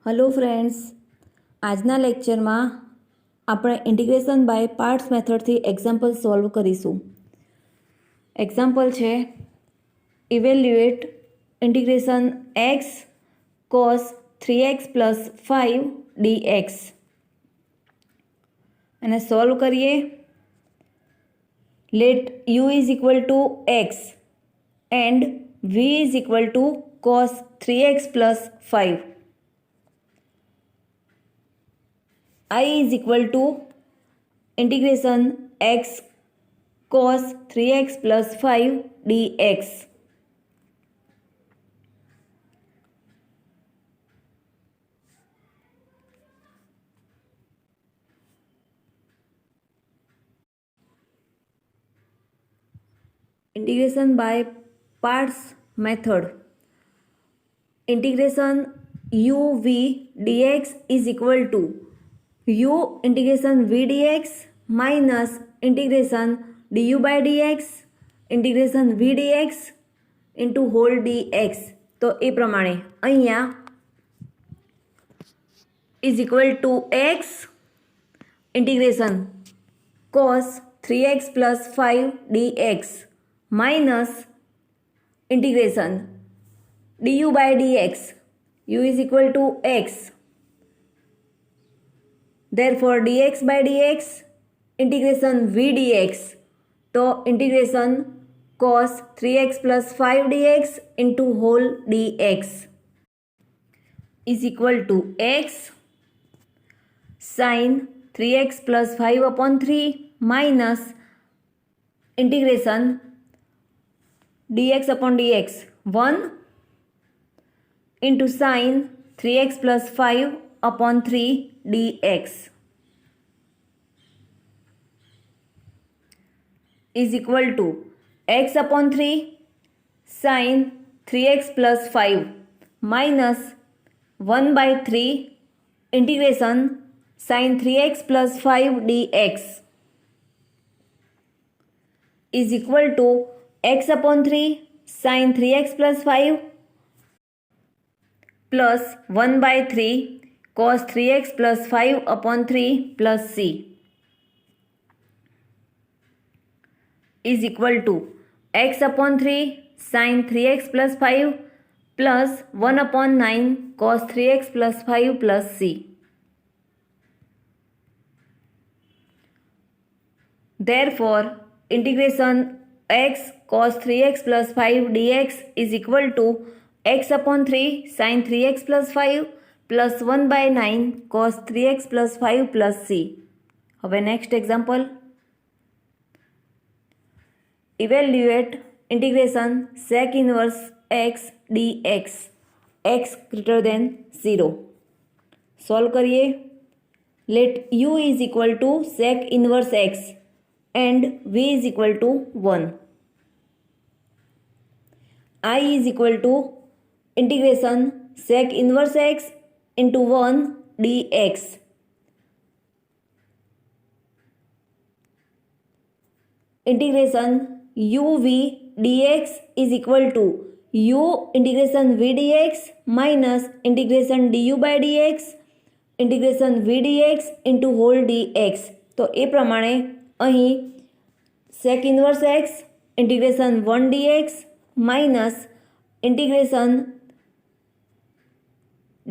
Hello friends, आजना lecture में આપણે integration by parts મેથડથી એક્ઝામ્પલ સોલ્વ કરીશું। એક્ઝામ્પલ છે evaluate integration x cos 3x plus 5 dx। અને સોલ્વ કરીએ। Let u is equal to x and v is equal to cos 3x plus 5। I is equal to integration x cos 3x plus 5 dx। Integration by parts method. Integration u v dx is equal to u integration v dx minus integration du by dx integration v dx into whole dx। તો એ પ્રમાણે અહીંયા is equal to x integration cos 3x plus 5 dx minus integration du by dx u is equal to x। Therefore dx by dx integration v dx तो integration cos 3x plus 5 dx into whole dx is equal to x sin 3x plus 5 upon 3 minus integration dx upon dx 1 into sin 3x plus 5 upon 3 dx is equal to x upon 3 sin 3x plus 5 minus 1 by 3 integration sin 3x plus 5 dx is equal to x upon 3 sin 3x plus 5 plus 1 by 3 cos 3x plus 5 upon 3 plus c is equal to x upon 3 sin 3x plus 5 plus 1 upon 9 cos 3x plus 5 plus c। Therefore, integration x cos 3x plus 5 dx is equal to x upon 3 sin 3x plus 5 plus 1 by 9 cos 3x plus 5 plus c। હવે next example. Evaluate integration sec inverse x dx x greater than 0। Solve કરીએ। Let u is equal to sec inverse x and v is equal to 1। I is equal to integration sec inverse x into 1 dx integration uv dx is equal to u integration v dx minus integration du by dx integration v dx into whole dx। તો એ પ્રમાણે અહીં sec inverse x integration 1 dx minus integration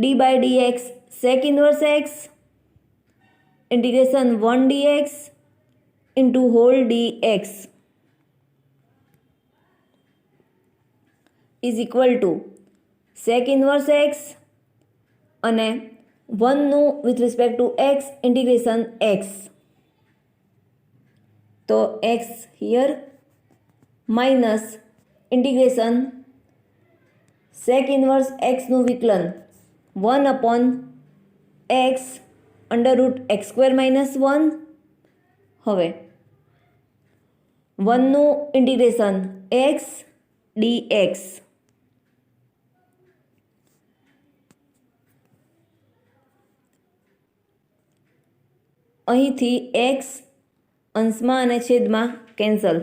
d by dx sec inverse x integration 1 dx into whole dx is equal to sec inverse x અને 1 નું with respect to x integration x। તો x here minus integration sec inverse x નું વિકલન 1 upon x under root x square minus 1। હવે 1 નું integration x dx અહીંથી x અંશમાં અને છેદમાં cancel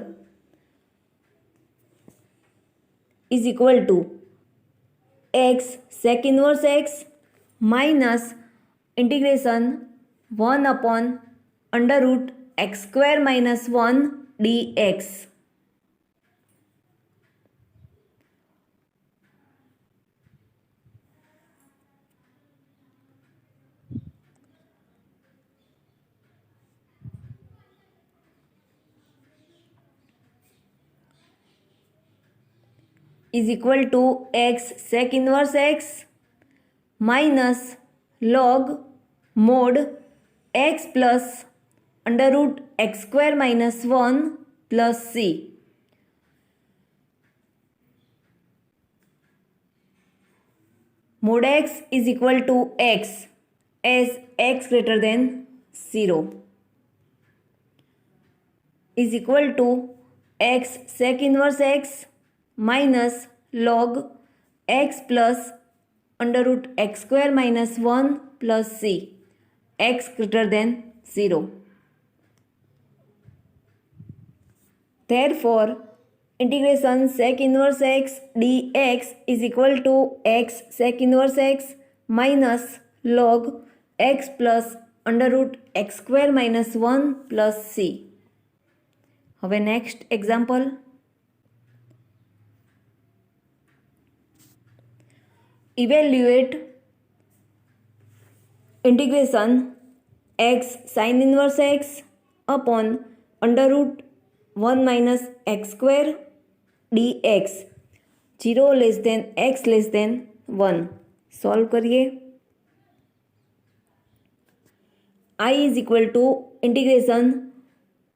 is equal to x sec inverse x minus integration 1/√x² - 1 dx is equal to x sec inverse x minus log mod x plus √x² - 1 plus c. Mod x is equal to x as x greater than 0 is equal to x sec inverse x minus log x plus √x² - 1 plus c, x greater than 0. Therefore, integration sec inverse x dx is equal to x sec inverse x minus log x plus √x² - 1 plus c. હવે next example. Evaluate integration x sin inverse x upon √1 - x² dx 0 less than x less than 1. Solve કરીએ. I is equal to integration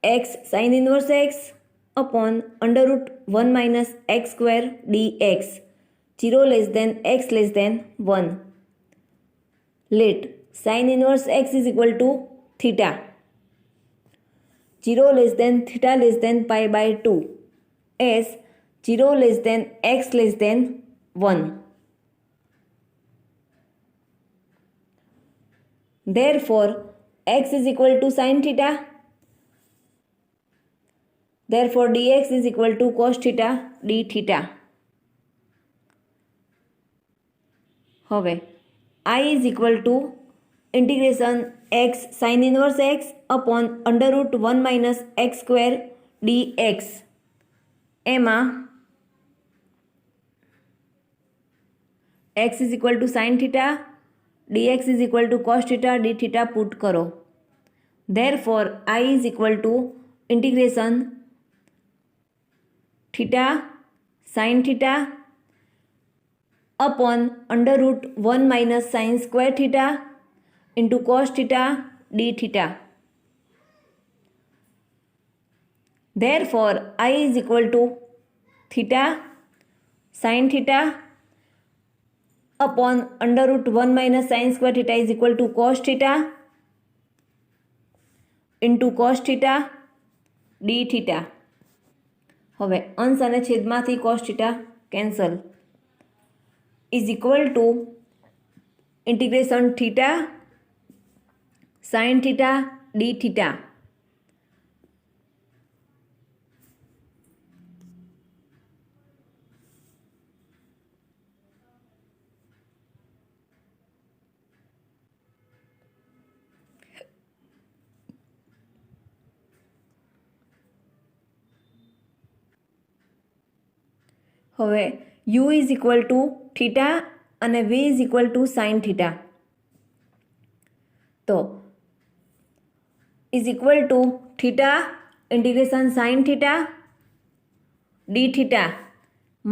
x sin inverse x upon √1 - x² dx 0 less than x less than 1. Let sin inverse x is equal to theta 0 less than theta less than pi by 2 as 0 less than x less than 1. Therefore, x is equal to sin theta. Therefore, dx is equal to cos theta d theta. હવે I is equal to integration x sin inverse x upon √1 - x² dx એમાં x is equal to sin theta, dx is equal to cos theta d theta put કરો. Therefore, I is equal to integration theta sin theta upon √1 - sin square theta into cos theta d theta. Therefore, I is equal to theta sin theta upon √1 - sin square theta is equal to cos theta into cos theta d theta. હવે અંશ અને છેદમાંથી cos theta cancel is equal to integration theta sin theta d theta. હવે u is equal to theta અને v is equal to sin theta. તો is equal to theta integration sin theta d theta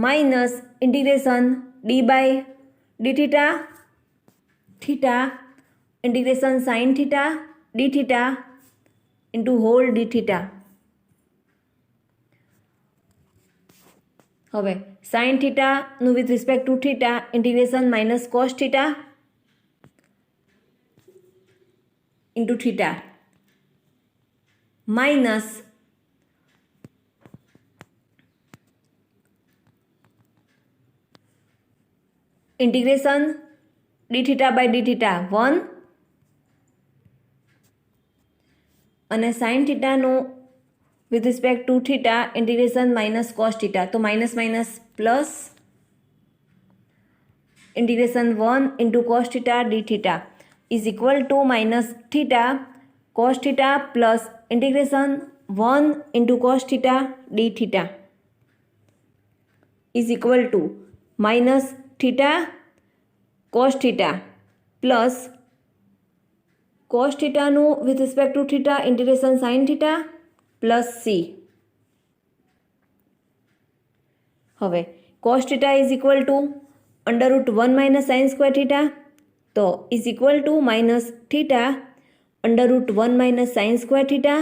minus integration d by d theta theta integration sin theta d theta into whole d theta. હવે sin થીટાનું with respect to theta integration minus cos theta into theta minus integration d theta by d theta 1 અને sine થીટાનું with respect to theta integration minus cos theta. तो minus minus plus integration 1 into cos theta d theta is equal to minus theta cos theta plus integration 1 into cos theta d theta is equal to minus theta cos theta plus cos theta નું with respect to theta integration sin theta plus c. હવે cos theta is equal to under root 1 minus sin square theta તો is equal to minus theta under root 1 minus sin square theta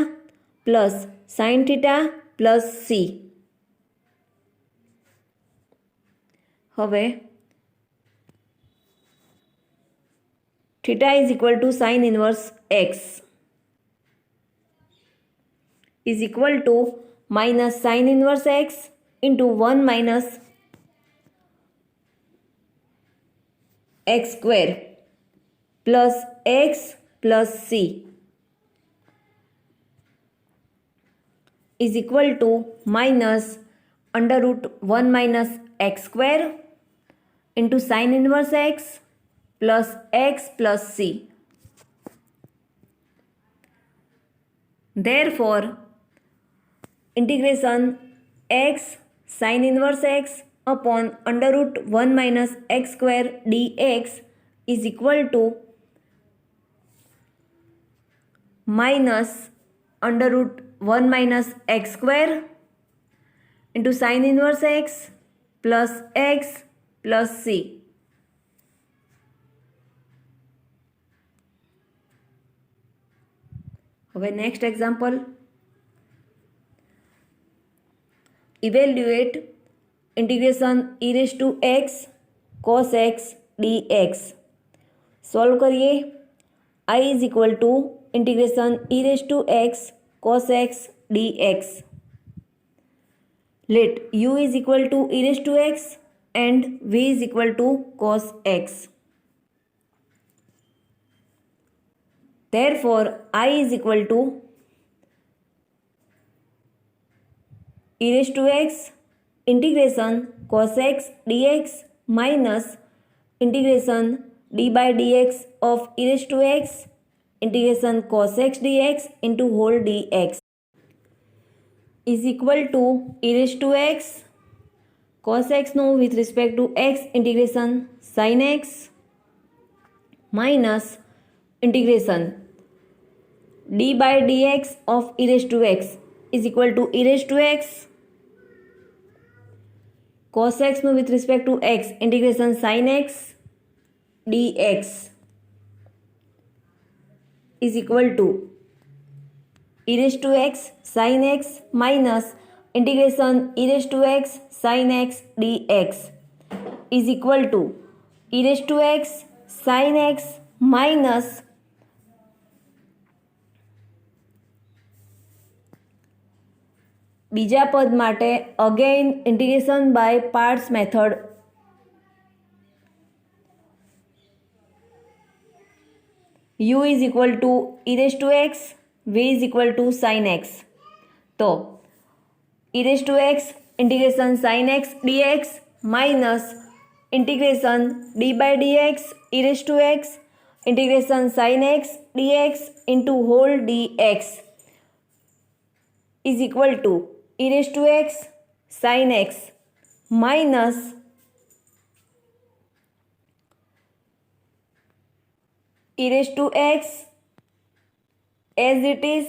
plus sin theta plus c. હવે theta is equal to sin inverse x is equal to minus sin inverse x into 1 minus x square plus x plus c is equal to minus under root 1 minus x square into sin inverse x plus x plus c. Therefore, integration x sin inverse x upon under root 1 minus x square dx is equal to minus under root 1 minus x square into sin inverse x plus x plus c. હવે next example. Evaluate integration e raised to x cos x dx. Solve કરીએ. I is equal to integration e raised to x cos x dx. Let u is equal to e raised to x and v is equal to cos x. Therefore, I is equal to e raised to x integration cos x dx minus integration d by dx of e raised to x integration cos x dx into whole dx is equal to e raised to x cos x no with respect to x integration sin x minus integration d by dx of e raised to x is equal to e raised to x cos x no with respect to x integration sin x dx is equal to e raised to x sin x minus integration e raised to x sin x dx is equal to e raised to x sin x minus બીજા પદ માટે again integration by parts method. u is equal to e raised to x, v is equal to sin x. તો e raised to x integration sin x dx minus integration d by dx e raised to x integration sin x dx into whole dx is equal to e raised to x sin x minus e raised to x as it is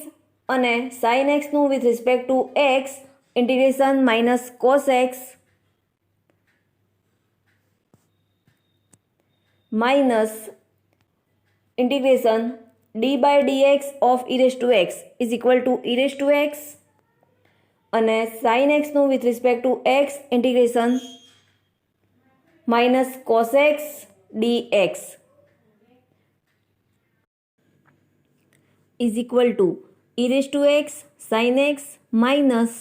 અને sin x નું with respect to x integration minus cos x minus integration d by dx of e raised to x is equal to e raised to x અને sin x નું with respect to x integration minus cos x dx is equal to e raised to x sin x minus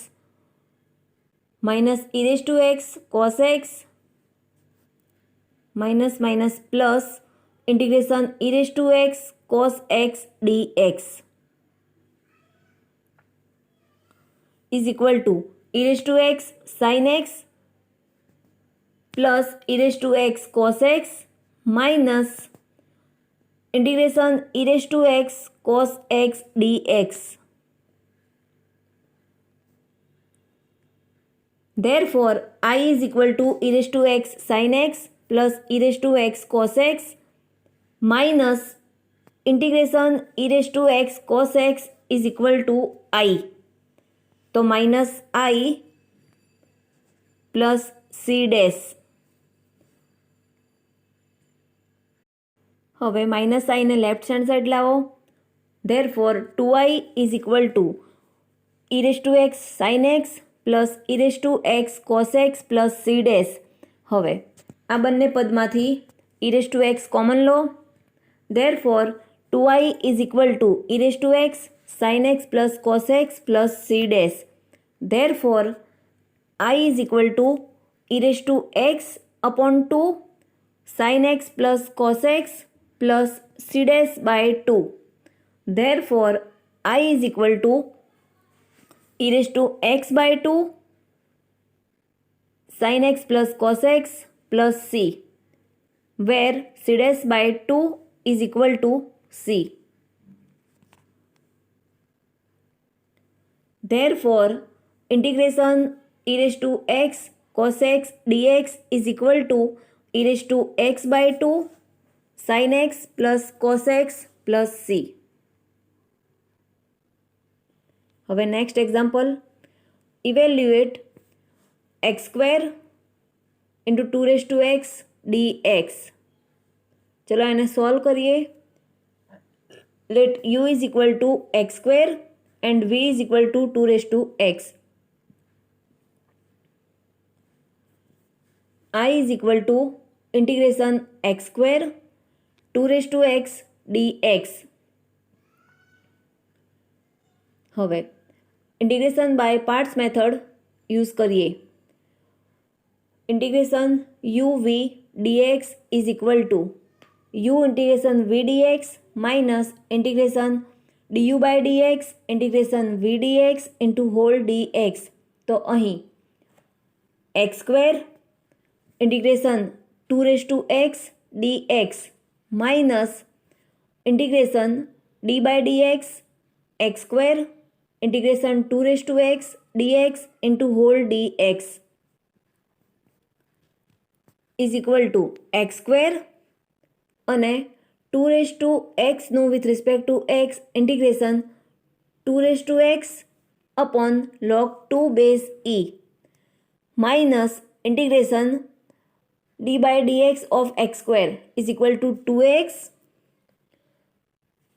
e raised to x cos x minus plus integration e raised to x cos x dx is equal to e raised to x sin x plus e raised to x cos x minus integration e raised to x cos x dx. Therefore, I is equal to e raised to x sin x plus e raised to x cos x minus integration e raised to x cos x is equal to I. तो minus I plus c dash. હવે minus આઈને left hand side લાવો. Therefore 2i is equal to e raise to x sine x plus e raise to x cos x plus c dash. હવે આ બંને પદમાંથી e raise to x common લો. Therefore 2i is equal to e raise to x sine x plus cos x plus c dash. Therefore, I is equal to e raised to x upon 2 sin x plus cos x plus c dash by 2. Therefore, I is equal to e raised to x by 2 sin x plus cos x plus c, where c dash by 2 is equal to c. Therefore, integration e raised to x cos x dx is equal to e raised to x by 2 sin x plus cos x plus c. હવે next example, evaluate x square into 2 raise to x dx. ચલો એને solve કરીએ. Let u is equal to x square and v is equal to 2 raised to x. I is equal to integration x square 2 raised to x dx. હવે integration by parts method use કરીએ. Integration u v dx is equal to u integration v dx minus integration du by dx integration v dx into whole dx. તો અહીં x square integration 2 raised to x dx minus integration d by dx x square integration 2 raised to x dx into whole dx is equal to x square અને 2 raised to x નું with respect to x integration 2 raised to x upon log 2 base e minus integration d by dx of x square is equal to 2x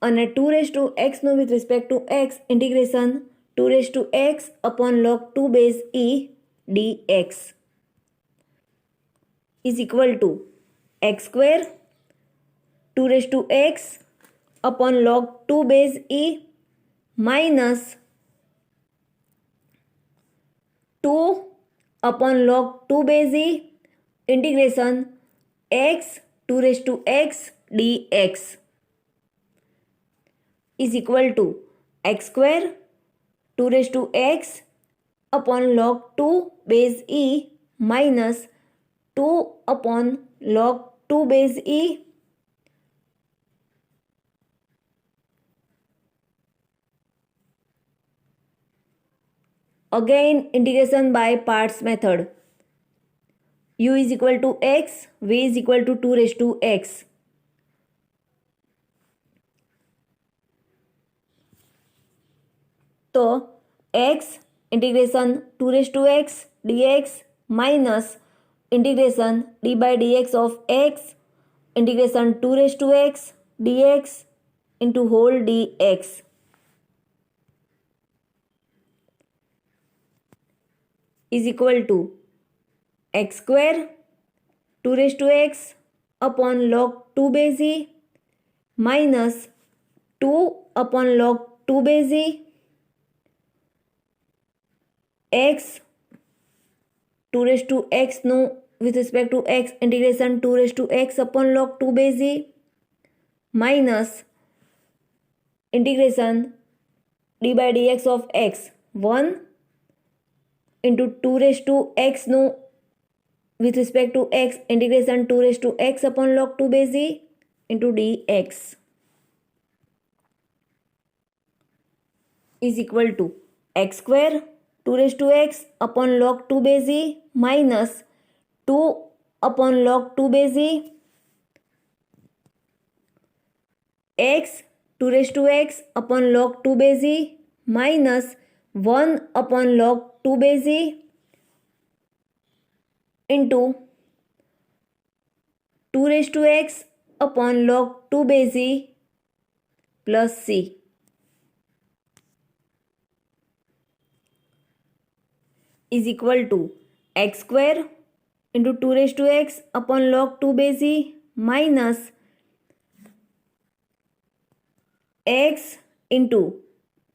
અને 2 raised to x નું with respect to x integration 2 raised to x upon log 2 base e dx is equal to x square 2 raised to x upon log 2 base e minus 2 upon log 2 base e integration x 2 raised to x dx is equal to x square 2 raised to x upon log 2 base e minus 2 upon log 2 base e again integration by parts method. U is equal to x, v is equal to 2 raised to x. तो x integration 2 raised to x dx minus integration d by dx of x integration 2 raised to x dx into whole dx is equal to x square 2 raised to x upon log 2 base e minus 2 upon log 2 base e x 2 raised to x no with respect to x integration 2 raised to x upon log 2 base e minus integration d by dx of x 1 into 2 raised to x no with respect to x, integration 2 raised to x upon log 2 base e into dx is equal to x square 2 raised to x upon log 2 base e minus 2 upon log 2 base e x 2 raised to x upon log 2 base e minus 1 upon log 2 base e into 2 raised to x upon log 2 base e plus c is equal to x square into 2 raised to x upon log 2 base e minus x into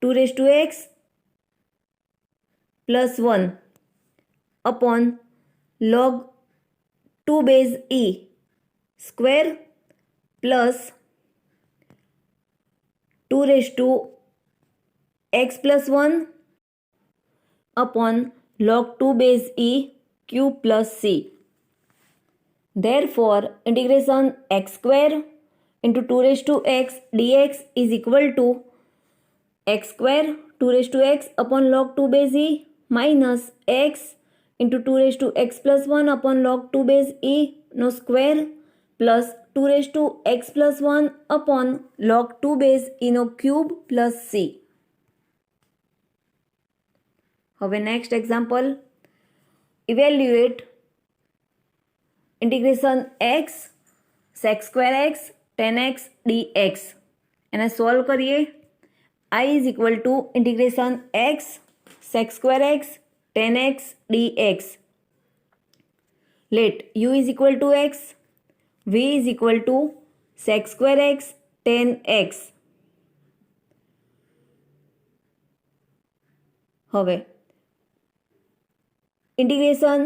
2 raised to x plus 1 upon log 2 base e square plus 2 raised to x plus 1 upon log 2 base e cube plus c. Therefore, integration x square into 2 raised to x dx is equal to x square 2 raised to x upon log 2 base e minus x into 2 raised to x plus 1 upon log 2 base e no square plus 2 raised to x plus 1 upon log 2 base e no cube plus c. હવે next example evaluate integration x sec square x tan x dx એને solve કરીએ. I is equal to integration x sec square x tan x dx. Let u is equal to x, v is equal to sec square x tan x. હવે integration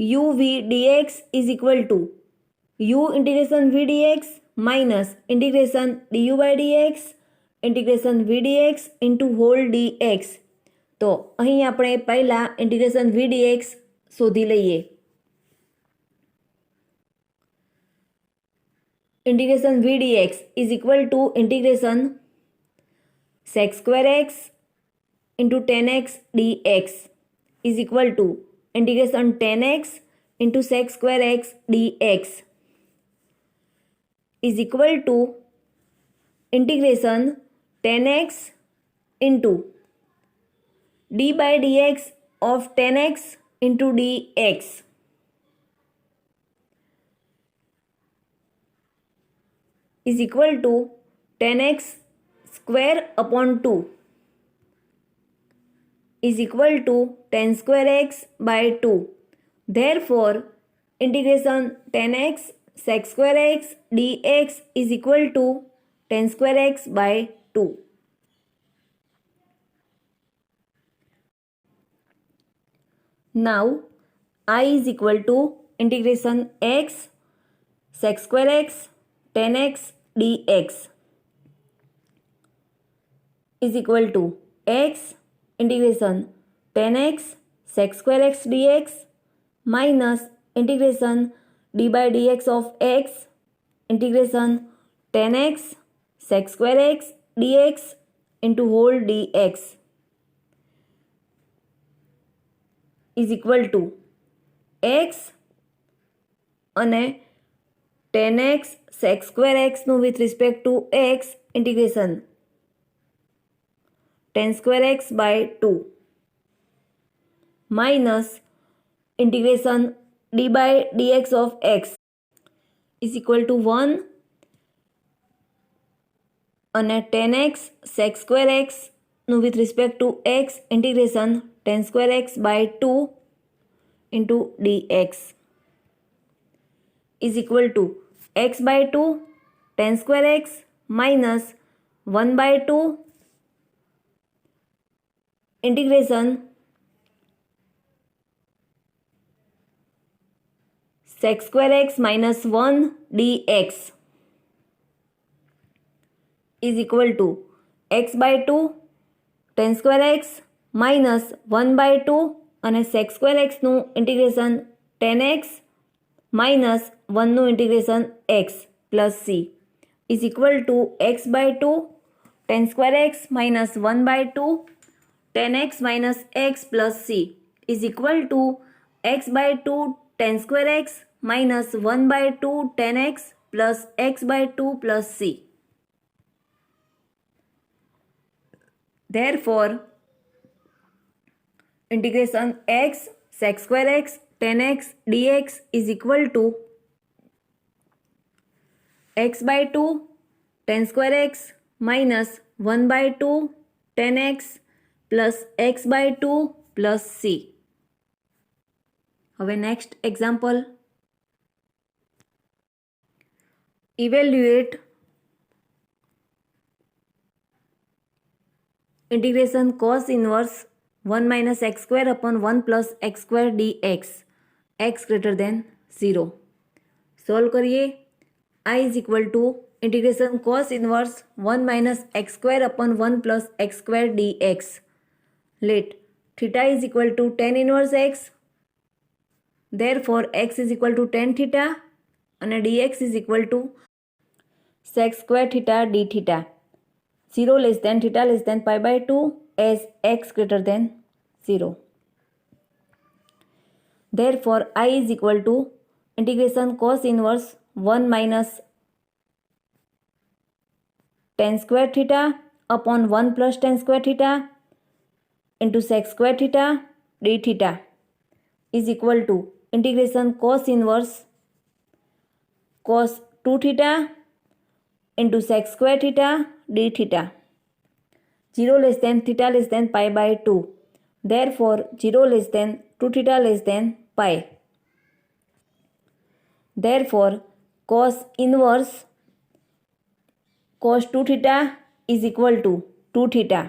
u v dx is equal to u integration v dx minus integration du by dx integration v dx into whole dx. તો અહીં આપણે પહેલા integration v dx શોધી લઈએ. integration v dx is equal to integration sec square x into tan x dx is equal to integration tan x into sec square x dx is equal to integration tan x into d by dx of tan x into dx is equal to tan x square upon 2 is equal to tan square x by 2. Therefore, integration tan x sec square x dx is equal to tan square x by 2. Now, I is equal to integration x sec square x tan x dx is equal to x integration tan x sec square x dx minus integration d by dx of x integration tan x sec square x dx into whole dx is equal to x અને tan x sec square x નું with respect to x integration tan square x by 2 minus integration d by dx of x is equal to 1 and tan x sec square x નું with respect to x integration tan square x by 2 into dx is equal to x by 2 tan square x minus 1 by 2 integration sec square x minus 1 dx is equal to x by 2 tan square x minus 1 by 2 અને sec square x નું integration tan x minus 1નું integration x plus c is equal to x by 2 tan square x minus 1 by 2 tan x minus x plus c is equal to x by 2 tan square x minus 1 by 2 tan x plus x by 2 plus c. Therefore, integration x sec square x tan x dx is equal to x by 2 tan square x minus 1 by 2 tan x plus x by 2 plus c. હવે next example. Evaluate integration cos inverse 1 minus x square upon 1 plus x square dx x greater than 0. Solve करिए. I is equal to integration cos inverse 1 minus x square upon 1 plus x square dx. Let theta is equal to tan inverse x. Therefore x is equal to tan theta and dx is equal to sec square theta d theta. 0 less than theta less than pi by 2 as x greater than 0. Therefore, I is equal to integration cos inverse 1 minus tan square theta upon 1 plus tan square theta into sec square theta d theta is equal to integration cos inverse cos 2 theta into sec square theta d theta. 0 less than theta less than pi by 2. Therefore, 0 less than 2 theta less than pi. Therefore, cos inverse cos 2 theta is equal to 2 theta.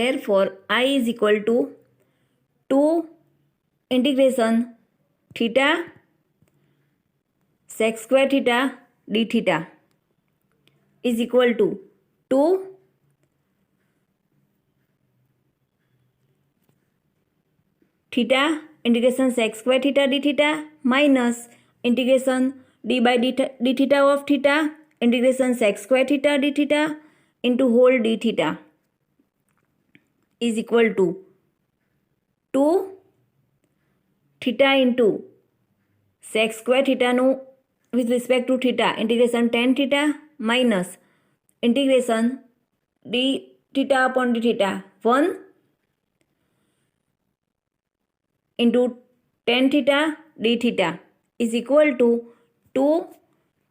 Therefore, I is equal to 2 integration theta sec square theta d theta is equal to 2 theta integration sec square theta d theta minus integration d by d theta of theta integration sec square theta d theta into whole d theta is equal to 2 theta into sec square theta nu with respect to theta integration tan theta minus integration d theta upon d theta 1 into tan theta d theta is equal to 2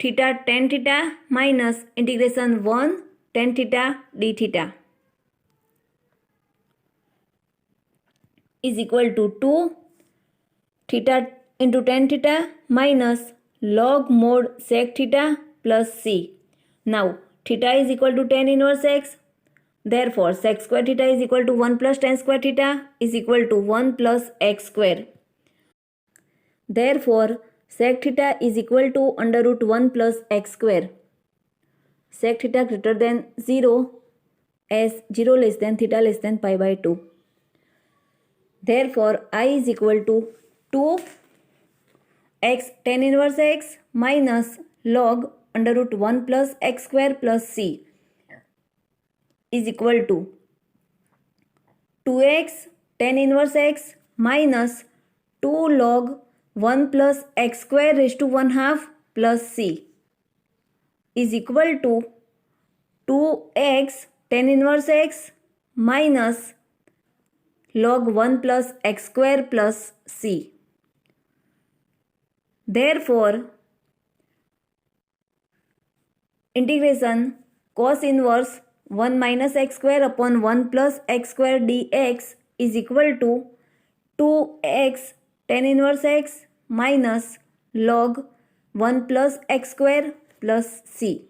theta tan theta minus integration 1 tan theta d theta is equal to 2 theta into tan theta minus log mod sec theta plus c. Now theta is equal to tan inverse x. Therefore sec square theta is equal to 1 plus tan square theta is equal to 1 plus x square. Therefore sec theta is equal to under root 1 plus x square. Sec theta greater than 0 as 0 less than theta less than pi by 2. Therefore I is equal to 2 x tan inverse x minus log under root 1 plus x square plus c is equal to 2x tan inverse x minus 2 log 1 plus x square raised to 1 half plus c is equal to 2x tan inverse x minus log 1 plus x square plus c. Therefore, integration cos inverse 1 minus x square upon 1 plus x square dx is equal to 2x tan inverse x minus log 1 plus x square plus c.